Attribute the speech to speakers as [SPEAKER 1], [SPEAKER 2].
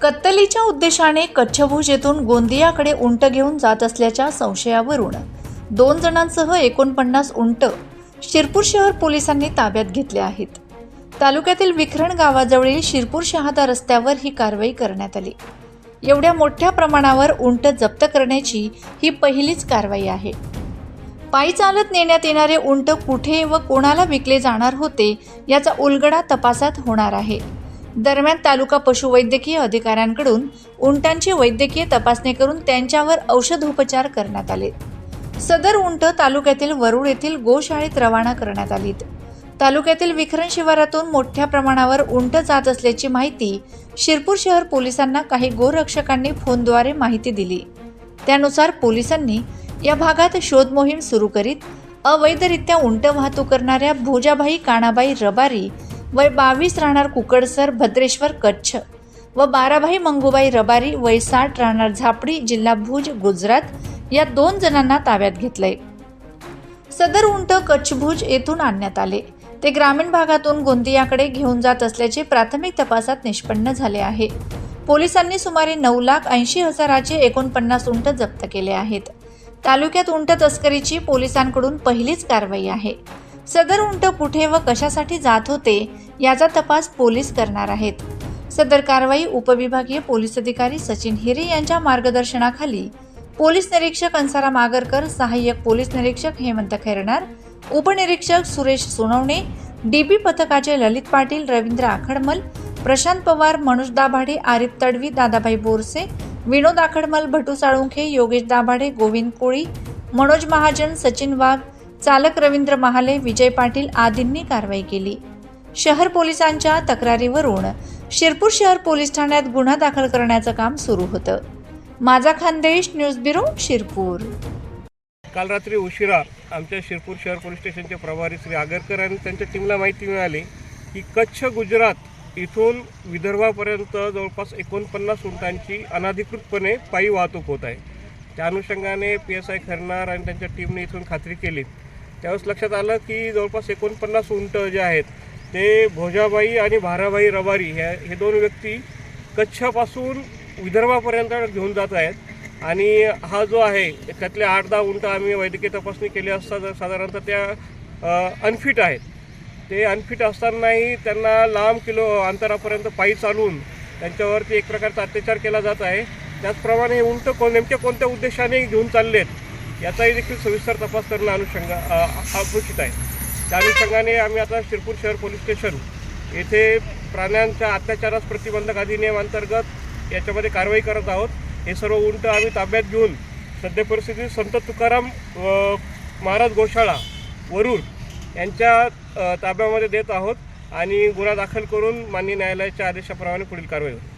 [SPEAKER 1] कत्तलीच्या उद्देशाने कच्छभुज येथून गोंदियाकडे उंट घेऊन जात असल्याच्या संशयावरून 2 जणांसह 49 उंट शिरपूर शहर पोलिसांनी ताब्यात घेतले आहेत। तालुक्यातील विखरण गावाजवळील शिरपूर शहादा रस्त्यावर ही कारवाई करण्यात आली। एवढ्या मोठ्या प्रमाणावर उंट जप्त करण्याची ही पहिलीच कारवाई आहे। पायी चालत नेण्यात येणारे उंट कुठे व कोणाला विकले जाणार होते याचा उलगडा तपासात होणार आहे। दरम्यान तालुका पशुवैद्यकीय अधिकाऱ्यांकडून उंटांची वैद्यकीय तपासणी करून त्यांच्यावर औषधोपचार करण्यात आले। सदर उंट तालुक्यातील वरुड येथील गोशाळेत रवाना करण्यात आलीत। तालुक्यातील विखरण शिवारातून मोठ्या प्रमाणावर उंट जात असल्याची माहिती शिरपूर शहर पोलिसांना काही गोरक्षकांनी फोनद्वारे माहिती दिली। त्यानुसार पोलिसांनी या भागात शोध मोहीम सुरू करीत अवैधरित्या उंट वाहतूक करणाऱ्या भोजाबाई काणाबाई रबारी वय 22 राहणार कुकडसर भद्रेश्वर कच्छ व बाराबाई मंगूबाई रबारी वय 60 राहणार झापडी जिल्हा भुज गुजरात या 2 जणांना ताब्यात घेतलंय। सदर उंट कच्छभुज येथून आणण्यात आले। ते ग्रामीण भागातून गोंदियाकडे घेऊन जात असल्याचे प्राथमिक तपासात निष्पन्न झाले आहे। पोलिसांनी सुमारे 9,80,000चे 49 उंट जप्त केले आहेत। तालुक्यात उंट तस्करीची पोलिसांकडून पहिलीच कारवाई आहे। सदर उंट कुठे व कशासाठी जात होते याचा तपास पोलीस करणार आहेत। सदर कारवाई उपविभागीय पोलीस अधिकारी सचिन हिरे यांच्या मार्गदर्शनाखाली पोलीस निरीक्षक अंसाराम आगरकर, सहाय्यक पोलीस निरीक्षक हेमंत खैरनार, उपनिरीक्षक सुरेश सोनवणे, डीपी पथकाचे ललित पाटील, रवींद्र आखडमल, प्रशांत पवार, मनोज दाभाडे, आरिफ तडवी, दादाभाई बोरसे, विनोद आखडमल, भटू साळुंखे, योगेश दाभाडे, गोविंद कोळी, मनोज महाजन, सचिन वाघ, चालक रवींद्र महाले, विजय पाटील आदींनी कारवाई केली। शहर पोलिसांच्या तक्रारीवरून शिरपूर शहर पोलीस ठाण्यात गुन्हा दाखल करण्याचं काम सुरू होतं। माझा खानदेश न्यूज ब्युरो शिरपूर।
[SPEAKER 2] काल रात्री उशिरा आमच्या शिरपूर शहर पोलीस स्टेशनचे प्रभारी श्री आगरकर आणि त्यांच्या टीमला माहिती मिळाली की कच्छ गुजरात इथून विदर्भापर्यंत जवळपास 49 उंटांची अनधिकृतपणे पायी वाहतूक होत आहे। त्या अनुषंगाने PSI खैरनार आणि त्यांच्या टीमने इथून खात्री केली। त्यावेळेस लक्षात आलं की जवळपास 49 उंट जे आहेत ते भोजाबाई आणि बाराबाई रबारी हे 2 व्यक्ती कच्छपासून विदर्भापर्यंत घेऊन जात आहेत। आणि हा जो आहे त्यातले 8-10 उंट आम्ही वैद्यकीय तपासणी केली असता साधारणतः त्या अनफिट आहेत। ते अनफिट असतानाही त्यांना लांब किलो अंतरापर्यंत पायी चालून त्यांच्यावरती एक प्रकारचा अत्याचार केला जात आहे। त्याचप्रमाणे हे उंट नेमक्या कोणत्या उद्देशाने घेऊन चाललेत याचाही देखील सविस्तर तपास करणं अपेक्षित आहे। त्या अनुषंगाने आम्ही आता शिरपूर शहर पोलीस स्टेशन येथे प्राण्यांच्या अत्याचारास प्रतिबंधक अधिनियम अंतर्गत याच्यामध्ये कारवाई करत आहोत। हे सर्व उंट आम्ही ताब्यात घेऊन सध्या परिस्थितीत संत तुकाराम महाराज गोशाळा वरुड यांच्या ताब्यामध्ये देत आहोत आणि गुन्हा दाखल करून माननीय न्यायालयाच्या आदेशाप्रमाणे पुढील कारवाई होईल।